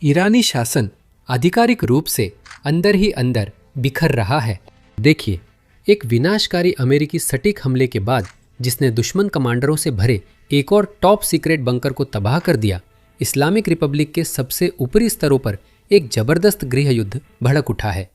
ईरानी शासन आधिकारिक रूप से अंदर ही अंदर बिखर रहा है। देखिए, एक विनाशकारी अमेरिकी सटीक हमले के बाद जिसने दुश्मन कमांडरों से भरे एक और टॉप सीक्रेट बंकर को तबाह कर दिया, इस्लामिक रिपब्लिक के सबसे ऊपरी स्तरों पर एक जबरदस्त गृह युद्ध भड़क उठा है।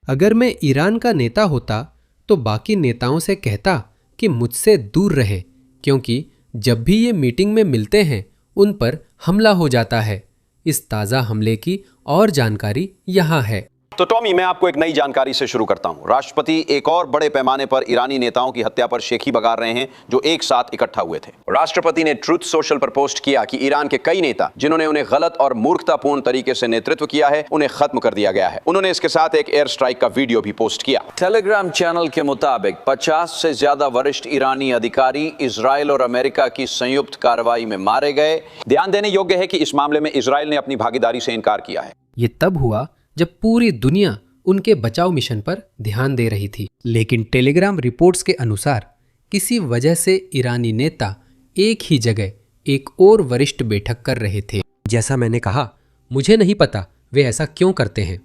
अगर मैं ईरान का नेता होता तो बाकी नेताओं से कहता कि मुझसे दूर रहे, क्योंकि जब भी ये मीटिंग में मिलते हैं उन पर हमला हो जाता है। इस ताज़ा हमले की और जानकारी यहाँ है। तो टॉमी, मैं आपको एक नई जानकारी से शुरू करता हूं। राष्ट्रपति एक और बड़े पैमाने पर ईरानी नेताओं की हत्या पर शेखी बगार रहे हैं जो एक साथ इकट्ठा हुए थे। राष्ट्रपति ने ट्रुथ सोशल पर पोस्ट किया कि ईरान के कई नेता जिन्होंने उन्हें गलत और मूर्खतापूर्ण तरीके से नेतृत्व किया है, उन्हें खत्म कर दिया गया है। उन्होंने इसके साथ एक एयर स्ट्राइक का वीडियो भी पोस्ट किया। टेलीग्राम चैनल के मुताबिक 50 से ज्यादा वरिष्ठ ईरानी अधिकारी इजराइल और अमेरिका की संयुक्त कार्रवाई में मारे गए। ध्यान देने योग्य है कि इस मामले में इजराइल ने अपनी भागीदारी से इनकार किया है। ये तब हुआ जब पूरी दुनिया उनके बचाव मिशन पर ध्यान दे रही थी, लेकिन टेलीग्राम रिपोर्ट्स के अनुसार किसी वजह से ईरानी नेता एक ही जगह एक और वरिष्ठ बैठक कर रहे थे। जैसा मैंने कहा, मुझे नहीं पता वे ऐसा क्यों करते हैं।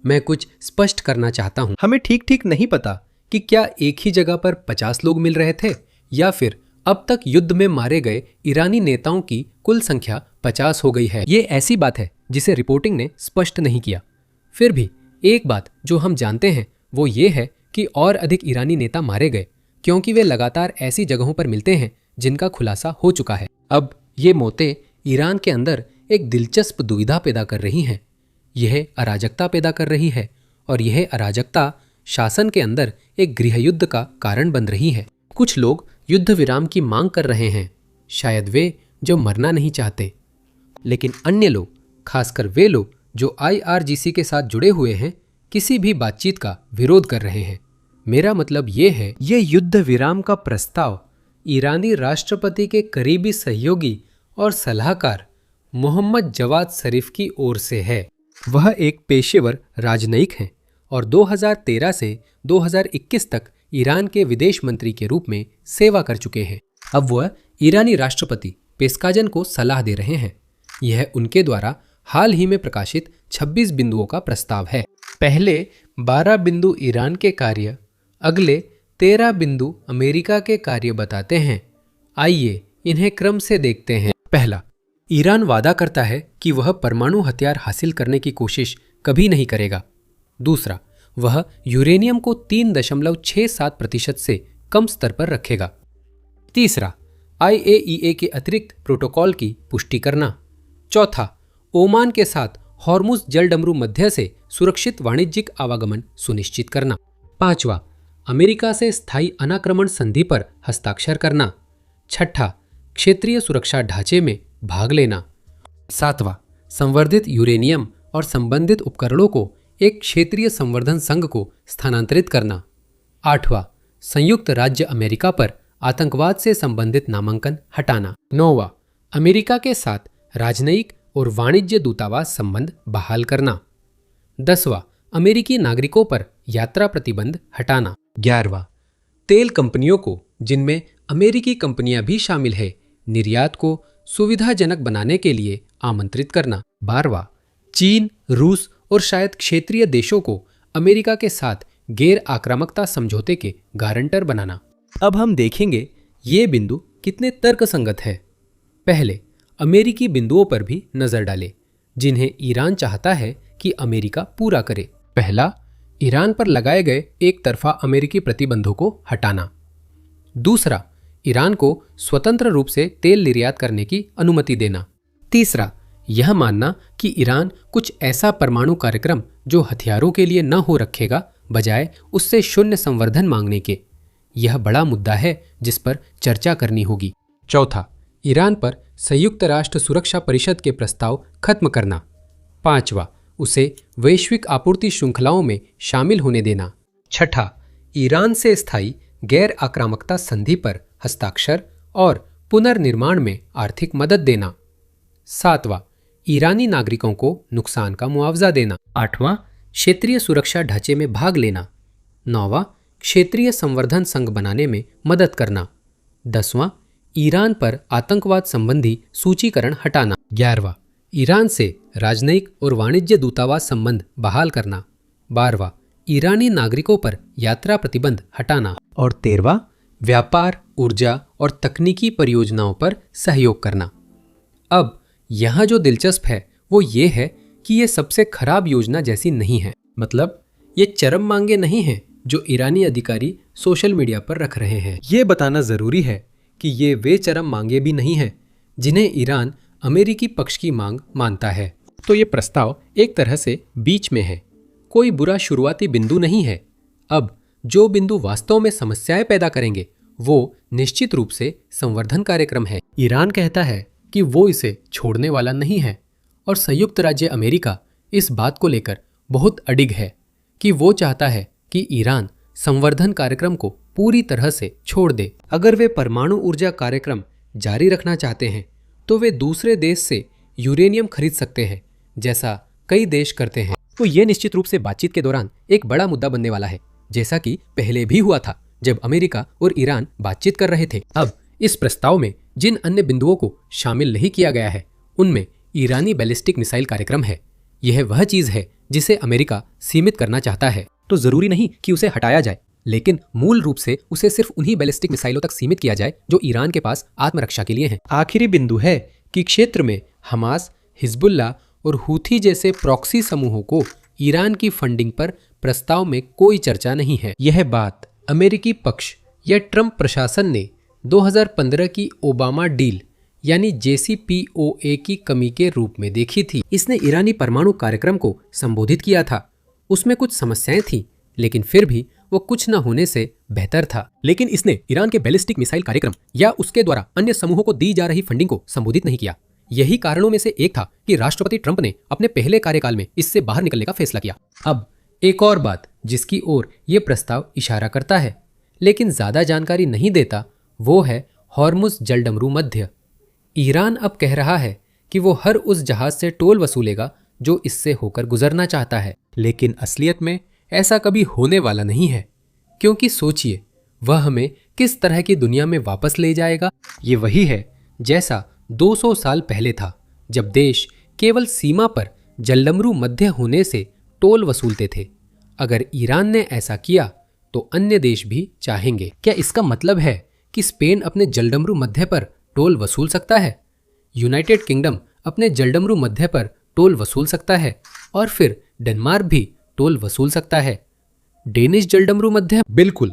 मैं कुछ स्पष्ट करना चाहता हूं। हमें ठीक नहीं पता कि क्या एक ही जगह पर 50 लोग मिल रहे थे या फिर अब तक युद्ध में मारे गए ईरानी नेताओं की कुल संख्या 50 हो गई है। ये ऐसी बात है जिसे रिपोर्टिंग ने स्पष्ट नहीं किया। फिर भी एक बात जो हम जानते हैं वो ये है कि और अधिक ईरानी नेता मारे गए, क्योंकि वे लगातार ऐसी जगहों पर मिलते हैं जिनका खुलासा हो चुका है। अब ये मौतें ईरान के अंदर एक दिलचस्प दुविधा पैदा कर रही हैं। यह अराजकता पैदा कर रही है और यह अराजकता शासन के अंदर एक गृहयुद्ध का कारण बन रही है। कुछ लोग युद्ध विराम की मांग कर रहे हैं, शायद वे जो मरना नहीं चाहते, लेकिन अन्य लोग, खासकर वे लोग जो IRGC के साथ जुड़े हुए हैं, किसी भी बातचीत का विरोध कर रहे हैं। मेरा मतलब ये है, ये युद्ध विराम का प्रस्ताव ईरानी राष्ट्रपति के करीबी सहयोगी और सलाहकार मोहम्मद जवाद जरीफ की ओर से है। वह एक पेशेवर राजनयिक हैं और 2013 से 2021 तक ईरान के विदेश मंत्री के रूप में सेवा कर चुके हैं। अब वह ईरानी राष्ट्रपति पेस्काजन को सलाह दे रहे हैं। यह उनके द्वारा हाल ही में प्रकाशित 26 बिंदुओं का प्रस्ताव है। पहले 12 बिंदु ईरान के कार्य, अगले 13 बिंदु अमेरिका के कार्य बताते हैं। आइए इन्हें क्रम से देखते हैं। पहला, ईरान वादा करता है कि वह परमाणु हथियार हासिल करने की कोशिश कभी नहीं करेगा। दूसरा, वह यूरेनियम को 3.67% से कम स्तर पर रखेगा। तीसरा, IAEA के अतिरिक्त प्रोटोकॉल की पुष्टि करना। चौथा, ओमान के साथ हॉर्मुज जलडमरू मध्य से सुरक्षित वाणिज्यिक आवागमन सुनिश्चित करना। पांचवा, अमेरिका से स्थायी अनाक्रमण संधि पर हस्ताक्षर करना। छठा, क्षेत्रीय सुरक्षा ढांचे में भाग लेना। सातवां, संवर्धित यूरेनियम और संबंधित उपकरणों को एक क्षेत्रीय संवर्धन संघ को स्थानांतरित करना। आठवां, संयुक्त राज्य अमेरिका पर आतंकवाद से संबंधित नामांकन हटाना। नौवां, अमेरिका के साथ राजनयिक और वाणिज्य दूतावास संबंध बहाल करना। 10वां, अमेरिकी नागरिकों पर यात्रा प्रतिबंध हटाना। 11वां, तेल कंपनियों को, जिनमें अमेरिकी कंपनियां भी शामिल है, निर्यात को सुविधाजनक बनाने के लिए आमंत्रित करना। 12वां, चीन, रूस और शायद क्षेत्रीय देशों को अमेरिका के साथ गैर आक्रामकता समझौते के गारंटर बनाना। अब हम देखेंगे ये बिंदु कितने तर्कसंगत है। पहले अमेरिकी बिंदुओं पर भी नजर डालें, जिन्हें ईरान चाहता है कि अमेरिका पूरा करे। पहला, ईरान पर लगाए गए एक तरफा अमेरिकी प्रतिबंधों को हटाना। दूसरा, ईरान को स्वतंत्र रूप से तेल निर्यात करने की अनुमति देना। तीसरा, यह मानना कि ईरान कुछ ऐसा परमाणु कार्यक्रम जो हथियारों के लिए न हो रखेगा, बजाय उससे शून्य संवर्धन मांगने के। यह बड़ा मुद्दा है जिस पर चर्चा करनी होगी। चौथा, ईरान पर संयुक्त राष्ट्र सुरक्षा परिषद के प्रस्ताव खत्म करना। पांचवा, उसे वैश्विक आपूर्ति श्रृंखलाओं में शामिल होने देना। छठा, ईरान से स्थायी गैर आक्रामकता संधि पर हस्ताक्षर और पुनर्निर्माण में आर्थिक मदद देना। सातवां, ईरानी नागरिकों को नुकसान का मुआवजा देना। आठवां, क्षेत्रीय सुरक्षा ढांचे में भाग लेना। नौवां, क्षेत्रीय संवर्धन संघ बनाने में मदद करना। 10वां, ईरान पर आतंकवाद संबंधी सूचीकरण हटाना। 11वां, ईरान से राजनयिक और वाणिज्य दूतावास संबंध बहाल करना। 12वां, ईरानी नागरिकों पर यात्रा प्रतिबंध हटाना। और 13वां, व्यापार, ऊर्जा और तकनीकी परियोजनाओं पर सहयोग करना। अब यहाँ जो दिलचस्प है वो ये है कि ये सबसे खराब योजना जैसी नहीं है। मतलब ये चरम मांगे नहीं हैं जो ईरानी अधिकारी सोशल मीडिया पर रख रहे हैं। ये बताना जरूरी है कि ये वे चरम मांगे भी नहीं हैं जिन्हें ईरान अमेरिकी पक्ष की मांग मानता है। तो ये प्रस्ताव एक तरह से बीच में है, कोई बुरा शुरुआती बिंदु नहीं है। अब जो बिंदु वास्तव में समस्याएं पैदा करेंगे वो निश्चित रूप से संवर्धन कार्यक्रम है। ईरान कहता है कि वो इसे छोड़ने वाला नहीं है और संयुक्त राज्य अमेरिका इस बात को लेकर बहुत अडिग है कि वो चाहता है कि ईरान संवर्धन कार्यक्रम को पूरी तरह से छोड़ दे। अगर वे परमाणु ऊर्जा कार्यक्रम जारी रखना चाहते हैं तो वे दूसरे देश से यूरेनियम खरीद सकते हैं, जैसा कई देश करते हैं। तो ये निश्चित रूप से बातचीत के दौरान एक बड़ा मुद्दा बनने वाला है, जैसा कि पहले भी हुआ था जब अमेरिका और ईरान बातचीत कर रहे थे। अब इस प्रस्ताव में जिन अन्य बिंदुओं को शामिल नहीं किया गया है उनमें ईरानी बैलिस्टिक मिसाइल कार्यक्रम है। यह वह चीज है जिसे अमेरिका सीमित करना चाहता है। तो जरूरी नहीं कि उसे हटाया जाए, लेकिन मूल रूप से उसे सिर्फ उन्हीं बैलिस्टिक मिसाइलों तक सीमित किया जाए जो ईरान के पास आत्मरक्षा के लिए हैं। आखिरी बिंदु है कि क्षेत्र में हमास, हिजबुल्ला और हूथी जैसे प्रॉक्सी समूहों को ईरान की फंडिंग पर प्रस्ताव में कोई चर्चा नहीं है। यह बात अमेरिकी पक्ष या ट्रंप प्रशासन ने 2015 की ओबामा डील यानी JCPOA की कमी के रूप में देखी थी। इसने ईरानी परमाणु कार्यक्रम को संबोधित किया था। उसमें कुछ समस्याएं थीं, लेकिन फिर भी वो कुछ न होने से बेहतर था। लेकिन इसने ईरान के बैलिस्टिक मिसाइल कार्यक्रम या उसके द्वारा अन्य समूहों को दी जा रही फंडिंग को संबोधित नहीं किया। यही कारणों में से एक था कि राष्ट्रपति ट्रंप ने अपने पहले कार्यकाल में इससे बाहर निकलने का फैसला किया। अब एक और बात जिसकी ओर ये प्रस्ताव इशारा करता है लेकिन ज्यादा जानकारी नहीं देता, वो है हॉर्मुज जलडमरू मध्य। ईरान अब कह रहा है कि वो हर उस जहाज से टोल वसूलेगा जो इससे होकर गुजरना चाहता है, लेकिन असलियत में ऐसा कभी होने वाला नहीं है। क्योंकि सोचिए, वह हमें किस तरह की दुनिया में वापस ले जाएगा। ये वही है जैसा 200 साल पहले था, जब देश केवल सीमा पर जलडमरू मध्य होने से टोल वसूलते थे। अगर ईरान ने ऐसा किया तो अन्य देश भी चाहेंगे। क्या इसका मतलब है कि स्पेन अपने जलडमरू मध्य पर टोल वसूल सकता है? यूनाइटेड किंगडम अपने जलडमरू मध्य पर टोल वसूल सकता है और फिर डेनमार्क भी टोल वसूल सकता है। डेनिश जलडमरू मध्य? बिल्कुल,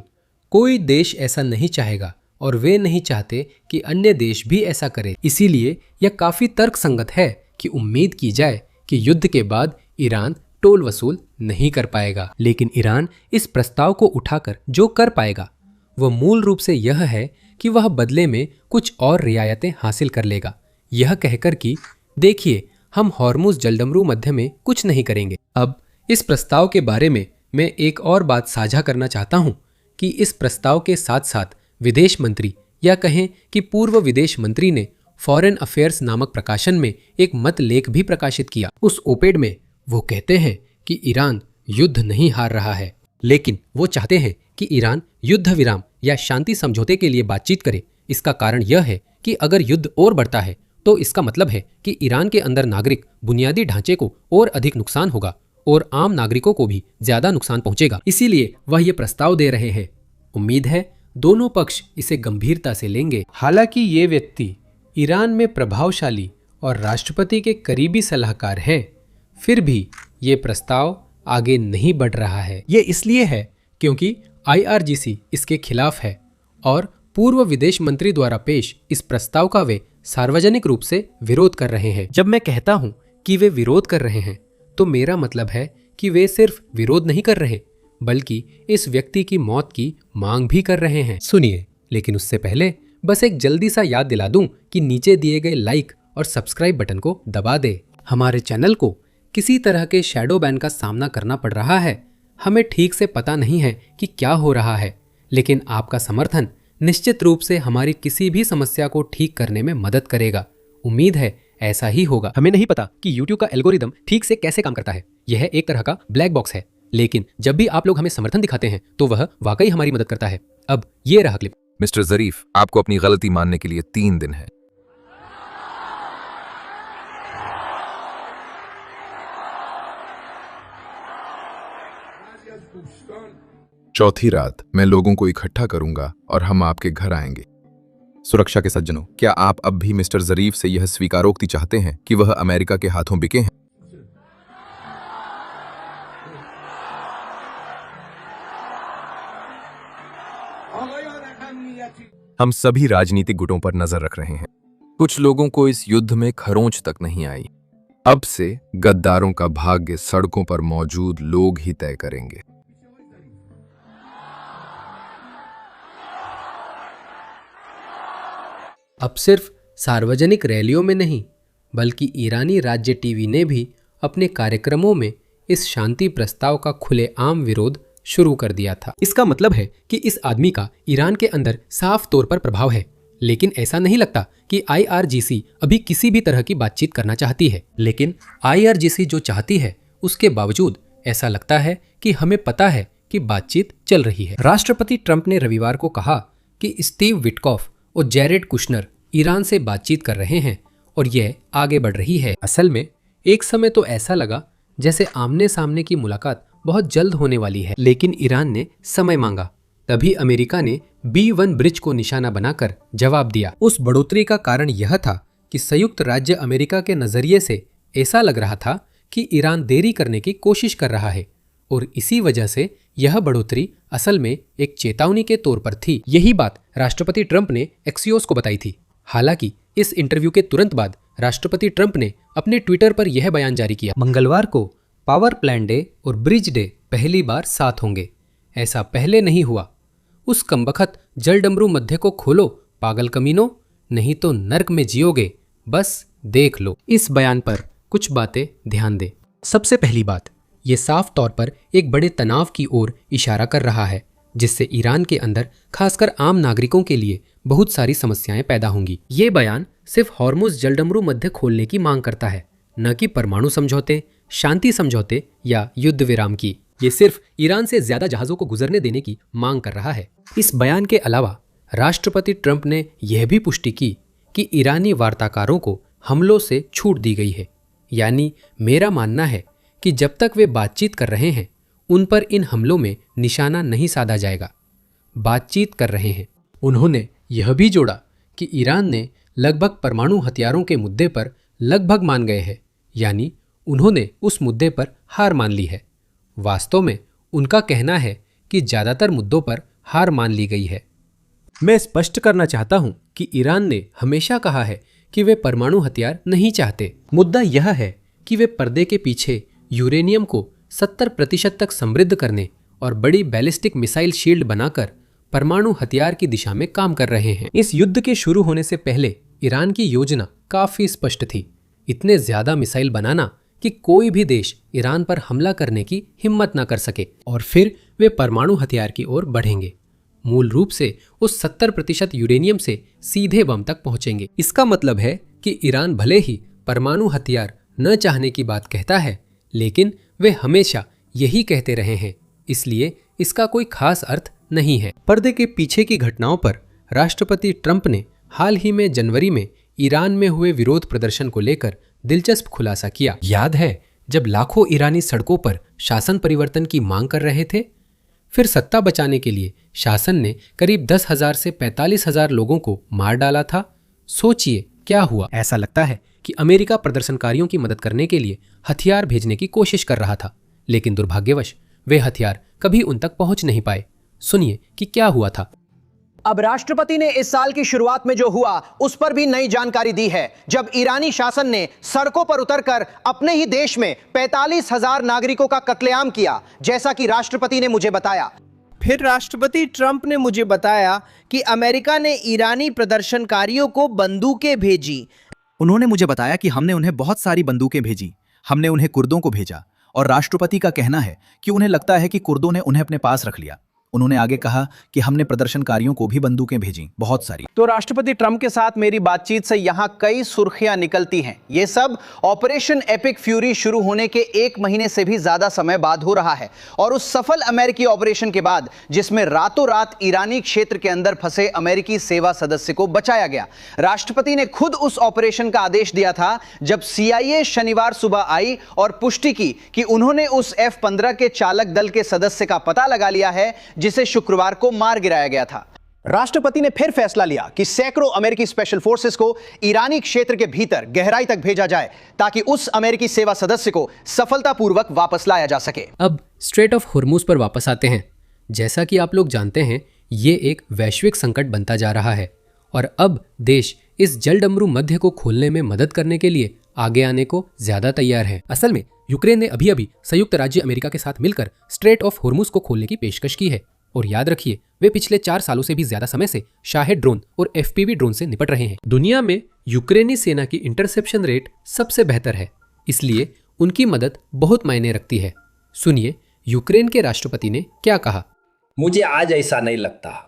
कोई देश ऐसा नहीं चाहेगा और वे नहीं चाहते कि अन्य देश भी ऐसा करें। इसीलिए यह काफी तर्कसंगत है कि उम्मीद की जाए कि युद्ध के बाद ईरान टोल वसूल नहीं कर पाएगा। लेकिन ईरान इस प्रस्ताव को उठाकर जो कर पाएगा वह मूल रूप से यह है कि वह बदले में कुछ और रियायतें हासिल कर लेगा, यह कहकर कि देखिए, हम हॉर्मुज जलडमरू मध्य में कुछ नहीं करेंगे। अब इस प्रस्ताव के बारे में मैं एक और बात साझा करना चाहता हूं कि इस प्रस्ताव के साथ साथ विदेश मंत्री या कहें कि पूर्व विदेश मंत्री ने फॉरेन अफेयर्स नामक प्रकाशन में एक मत लेख भी प्रकाशित किया। उस ओपेड में वो कहते हैं कि ईरान युद्ध नहीं हार रहा है, लेकिन वो चाहते हैं कि ईरान युद्ध विराम या शांति समझौते के लिए बातचीत करे। इसका कारण यह है कि अगर युद्ध और बढ़ता है तो इसका मतलब है कि ईरान के अंदर नागरिक बुनियादी ढांचे को और अधिक नुकसान होगा और आम नागरिकों को भी ज्यादा नुकसान पहुंचेगा। इसीलिए वह ये प्रस्ताव दे रहे हैं। उम्मीद है दोनों पक्ष इसे गंभीरता से लेंगे। हालांकि ये व्यक्ति ईरान में प्रभावशाली और राष्ट्रपति के करीबी सलाहकार हैं, फिर भी ये प्रस्ताव आगे नहीं बढ़ रहा है। ये इसलिए है क्योंकि IRGC इसके खिलाफ है और पूर्व विदेश मंत्री द्वारा पेश इस प्रस्ताव का वे सार्वजनिक रूप से विरोध कर रहे हैं। जब मैं कहता हूं कि वे विरोध कर रहे हैं तो मेरा मतलब है कि वे सिर्फ विरोध नहीं कर रहे बल्कि इस व्यक्ति की मौत की मांग भी कर रहे हैं। सुनिए, लेकिन उससे पहले बस एक जल्दी सा याद दिला दूं कि नीचे दिए गए लाइक और सब्सक्राइब बटन को दबा दे। हमारे चैनल को किसी तरह के शैडो बैन का सामना करना पड़ रहा है। हमें ठीक से पता नहीं है कि क्या हो रहा है, लेकिन आपका समर्थन निश्चित रूप से हमारी किसी भी समस्या को ठीक करने में मदद करेगा। उम्मीद है ऐसा ही होगा। हमें नहीं पता कि YouTube का एल्गोरिदम ठीक से कैसे काम करता है। यह एक तरह का ब्लैक बॉक्स है, लेकिन जब भी आप लोग हमें समर्थन दिखाते हैं तो वह वाकई हमारी मदद करता है। अब ये रहा क्लिप। मिस्टर जरीफ, आपको अपनी गलती मानने के लिए 3 दिन है। चौथी रात मैं लोगों को इकट्ठा करूंगा और हम आपके घर आएंगे। सुरक्षा के सज्जनों, क्या आप अब भी मिस्टर जरीफ से यह स्वीकारोक्ति चाहते हैं कि वह अमेरिका के हाथों बिके हैं? हम सभी राजनीतिक गुटों पर नजर रख रहे हैं। कुछ लोगों को इस युद्ध में खरोंच तक नहीं आई। अब से गद्दारों का भाग्य सड़कों पर मौजूद लोग ही तय करेंगे। अब सिर्फ सार्वजनिक रैलियों में नहीं, बल्कि ईरानी राज्य टीवी ने भी अपने कार्यक्रमों में इस शांति प्रस्ताव का खुलेआम विरोध शुरू कर दिया था। इसका मतलब है कि इस आदमी का ईरान के अंदर साफ तौर पर प्रभाव है। लेकिन ऐसा नहीं लगता कि IRGC अभी किसी भी तरह की बातचीत करना चाहती है। लेकिन IRGC जो चाहती है, उसके बावजूद ऐसा लगता है कि हमें पता है कि बातचीत चल रही है। राष्ट्रपति ट्रंप ने रविवार को कहा कि स्टीव विटकॉफ और जेरेड कुशनर ईरान से बातचीत कर रहे हैं और यह आगे बढ़ रही है। असल में एक समय तो ऐसा लगा जैसे आमने सामने की मुलाकात बहुत जल्द होने वाली है, लेकिन ईरान ने समय मांगा। तभी अमेरिका ने B1 ब्रिज को निशाना बनाकर जवाब दिया। उस बढ़ोतरी का कारण यह था कि संयुक्त राज्य अमेरिका के नजरिए से ऐसा लग रहा था कि ईरान देरी करने की कोशिश कर रहा है और इसी वजह से यह बढ़ोतरी असल में एक चेतावनी के तौर पर थी। यही बात राष्ट्रपति ट्रंप ने एक्सियोस को बताई थी। हालांकि इस इंटरव्यू के तुरंत बाद राष्ट्रपति ट्रंप ने अपने ट्विटर पर यह बयान जारी किया, मंगलवार को पावर प्लांट डे और ब्रिज डे पहली बार साथ होंगे। ऐसा पहले नहीं हुआ। उस कमबख्त जलडमरू मध्य को खोलो पागल कमीनों, नहीं तो नर्क में जियोगे, बस देख लो। इस बयान पर कुछ बातें ध्यान दें। सबसे पहली बात, ये साफ तौर पर एक बड़े तनाव की ओर इशारा कर रहा है, जिससे ईरान के अंदर खासकर आम नागरिकों के लिए बहुत सारी समस्याएं पैदा होंगी। ये बयान सिर्फ हॉर्मुज जलडमरू मध्य खोलने की मांग करता है, न कि परमाणु समझौते, शांति समझौते या युद्ध विराम की। ये सिर्फ ईरान से ज्यादा जहाजों को गुजरने देने की मांग कर रहा है। इस बयान के अलावा राष्ट्रपति ट्रंप ने यह भी पुष्टि की कि ईरानी वार्ताकारों को हमलों से छूट दी गई है। यानी मेरा मानना है कि जब तक वे बातचीत कर रहे हैं, उन पर इन हमलों में निशाना नहीं साधा जाएगा। बातचीत कर रहे हैं। उन्होंने यह भी जोड़ा कि ईरान ने लगभग परमाणु हथियारों के मुद्दे पर लगभग मान गए हैं, यानी उन्होंने उस मुद्दे पर हार मान ली है। वास्तव में उनका कहना है कि ज़्यादातर मुद्दों पर हार मान ली गई है। मैं स्पष्ट करना चाहता हूं कि ईरान ने हमेशा कहा है कि वे परमाणु हथियार नहीं चाहते। मुद्दा यह है कि वे पर्दे के पीछे यूरेनियम को 70% तक समृद्ध करने और बड़ी बैलिस्टिक मिसाइल शील्ड बनाकर परमाणु हथियार की दिशा में काम कर रहे हैं। इस युद्ध के शुरू होने से पहले ईरान की योजना काफी स्पष्ट थी, इतने ज्यादा मिसाइल बनाना कि कोई भी देश ईरान पर हमला करने की हिम्मत न कर सके, और फिर वे परमाणु हथियार की ओर बढ़ेंगे। मूल रूप से उस 70% यूरेनियम से सीधे बम तक पहुंचेंगे। इसका मतलब है कि ईरान भले ही परमाणु हथियार न चाहने की बात कहता है, लेकिन वे हमेशा यही कहते रहे हैं, इसलिए इसका कोई खास अर्थ नहीं है। पर्दे के पीछे की घटनाओं पर राष्ट्रपति ट्रंप ने हाल ही में जनवरी में ईरान में हुए विरोध प्रदर्शन को लेकर दिलचस्प खुलासा किया। याद है जब लाखों ईरानी सड़कों पर शासन परिवर्तन की मांग कर रहे थे? फिर सत्ता बचाने के लिए शासन ने करीब 10,000 से 45,000 लोगों को मार डाला था। सोचिए क्या हुआ। ऐसा लगता है कि अमेरिका प्रदर्शनकारियों की मदद करने के लिए हथियार भेजने की कोशिश कर रहा था, लेकिन दुर्भाग्यवश वे हथियार कभी उन तक पहुंच नहीं पाए। सुनिए कि क्या हुआ था। अब राष्ट्रपति ने इस साल की शुरुआत में जो हुआ उस पर भी नई जानकारी दी है, जब ईरानी शासन ने सड़कों पर उतरकर अपने ही देश में 45,000 नागरिकों का कत्लेआम किया, जैसा कि राष्ट्रपति ने मुझे बताया। फिर राष्ट्रपति ट्रंप ने मुझे बताया कि अमेरिका ने ईरानी प्रदर्शनकारियों को बंदूकें भेजी। उन्होंने मुझे बताया कि हमने उन्हें बहुत सारी बंदूकें भेजी, हमने उन्हें कुर्दों को भेजा, और राष्ट्रपति का कहना है कि उन्हें लगता है कि कुर्दों ने उन्हें अपने पास रख लिया। उन्होंने आगे कहा कि हमने प्रदर्शनकारियों को भी बंदूकें भेजी, बहुत सारी। तो राष्ट्रपति ट्रंप के साथ मेरी बातचीत से यहां कई सुर्खियां निकलती हैं। ये सब ऑपरेशन एपिक फ्यूरी शुरू होने के 1 महीने से भी ज्यादा समय बाद हो रहा है, और उस सफल अमेरिकी ऑपरेशन के बाद जिसमें रातों रात ईरानी क्षेत्र के अंदर फंसे अमेरिकी सेवा सदस्य को बचाया गया। राष्ट्रपति ने खुद उस ऑपरेशन का आदेश दिया था जब CIA शनिवार सुबह आई और पुष्टि की कि उन्होंने उस F-15 के चालक दल के सदस्य का पता लगा लिया है जिसे शुक्रवार को मार गिराया गया था। राष्ट्रपति ने फिर फैसला लिया कि सैकड़ों अमेरिकी स्पेशल फोर्सेस को ईरानी क्षेत्र के भीतर गहराई तक भेजा जाए ताकि उस अमेरिकी सेवा सदस्य को सफलतापूर्वक वापस लाया जा सके। अब स्ट्रेट ऑफ होर्मुज पर वापस आते हैं। जैसा कि आप लोग जानते हैं, ये एक वैश्विक संकट बनता जा रहा है और अब देश इस जलडमरू मध्य को खोलने में मदद करने के लिए आगे आने को ज्यादा तैयार है। असल में यूक्रेन ने अभी संयुक्त राज्य अमेरिका के साथ मिलकर स्ट्रेट ऑफ होर्मुज को खोलने की पेशकश की है, और याद रखिए वे पिछले 4 सालों से भी ज्यादा समय से शाहेद ड्रोन और FPV ड्रोन से निपट रहे हैं। दुनिया में यूक्रेनी सेना की इंटरसेप्शन रेट सबसे बेहतर है, इसलिए उनकी मदद बहुत मायने रखती है। सुनिए यूक्रेन के राष्ट्रपति ने क्या कहा। मुझे आज ऐसा नहीं लगता,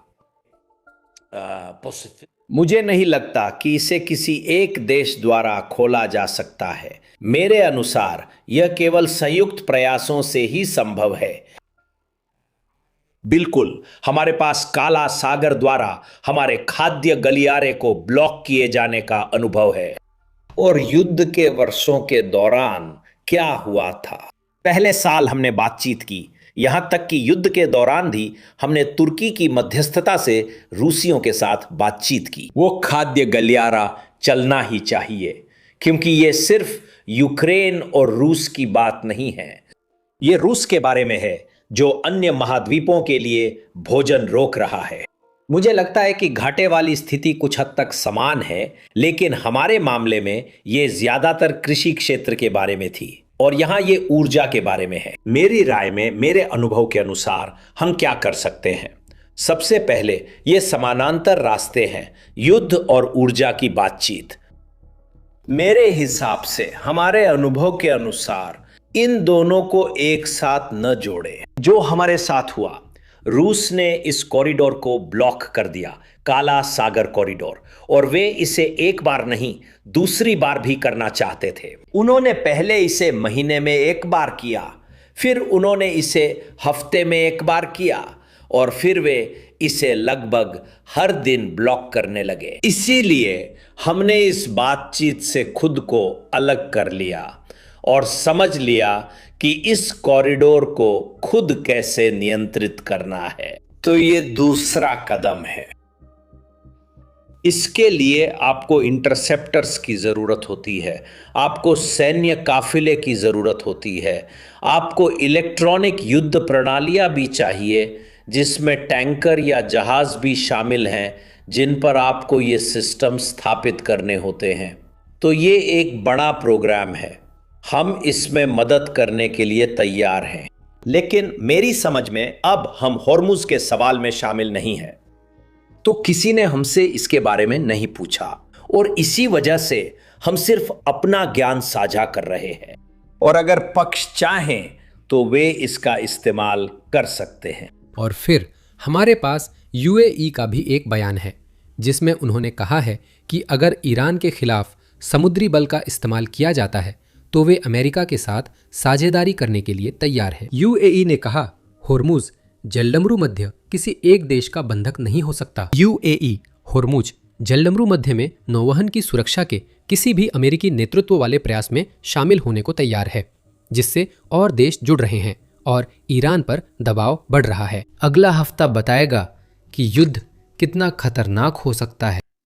मुझे नहीं लगता कि इसे किसी एक देश द्वारा खोला जा सकता है। मेरे अनुसार यह केवल संयुक्त प्रयासों से ही संभव है। बिल्कुल, हमारे पास काला सागर द्वारा हमारे खाद्य गलियारे को ब्लॉक किए जाने का अनुभव है, और युद्ध के वर्षों के दौरान क्या हुआ था। पहले साल हमने बातचीत की, यहां तक कि युद्ध के दौरान भी हमने तुर्की की मध्यस्थता से रूसियों के साथ बातचीत की। वो खाद्य गलियारा चलना ही चाहिए, क्योंकि ये सिर्फ यूक्रेन और रूस की बात नहीं है, ये रूस के बारे में है जो अन्य महाद्वीपों के लिए भोजन रोक रहा है। मुझे लगता है कि घाटे वाली स्थिति कुछ हद तक समान है, लेकिन हमारे मामले में ये ज्यादातर कृषि क्षेत्र के बारे में थी और यहां ये ऊर्जा के बारे में है। मेरी राय में, मेरे अनुभव के अनुसार हम क्या कर सकते हैं। सबसे पहले ये समानांतर रास्ते हैं, युद्ध और ऊर्जा की बातचीत। मेरे हिसाब से, हमारे अनुभव के अनुसार इन दोनों को एक साथ न जोड़ें। जो हमारे साथ हुआ, रूस ने इस कॉरिडोर को ब्लॉक कर दिया, काला सागर कॉरिडोर, और वे इसे एक बार नहीं दूसरी बार भी करना चाहते थे। उन्होंने पहले इसे महीने में एक बार किया, फिर उन्होंने इसे हफ्ते में एक बार किया, और फिर वे इसे लगभग हर दिन ब्लॉक करने लगे। इसीलिए हमने इस बातचीत से खुद को अलग कर लिया और समझ लिया कि इस कॉरिडोर को खुद कैसे नियंत्रित करना है। तो ये दूसरा कदम है। इसके लिए आपको इंटरसेप्टर्स की ज़रूरत होती है, आपको सैन्य काफिले की ज़रूरत होती है, आपको इलेक्ट्रॉनिक युद्ध प्रणालियां भी चाहिए जिसमें टैंकर या जहाज भी शामिल हैं, जिन पर आपको ये सिस्टम स्थापित करने होते हैं। तो ये एक बड़ा प्रोग्राम है, हम इसमें मदद करने के लिए तैयार हैं। लेकिन मेरी समझ में अब हम होर्मुज के सवाल में शामिल नहीं हैं। तो किसी ने हमसे इसके बारे में नहीं पूछा, और इसी वजह से हम सिर्फ अपना ज्ञान साझा कर रहे हैं, और अगर पक्ष चाहें तो वे इसका इस्तेमाल कर सकते हैं। और फिर हमारे पास UAE का भी एक बयान है जिसमें उन्होंने कहा है कि अगर ईरान के खिलाफ समुद्री बल का इस्तेमाल किया जाता है तो वे अमेरिका के साथ साझेदारी करने के लिए तैयार है। UAE ने कहा, होर्मुज जलडमरू मध्य किसी एक देश का बंधक नहीं हो सकता। UAE होर्मुज जलडमरू मध्य में नौवहन की सुरक्षा के किसी भी अमेरिकी नेतृत्व वाले प्रयास में शामिल होने को तैयार है, जिससे और देश जुड़ रहे हैं और ईरान पर दबाव बढ़ रहा है। अगला हफ्ता बताएगा कि युद्ध कितना खतरनाक हो सकता है।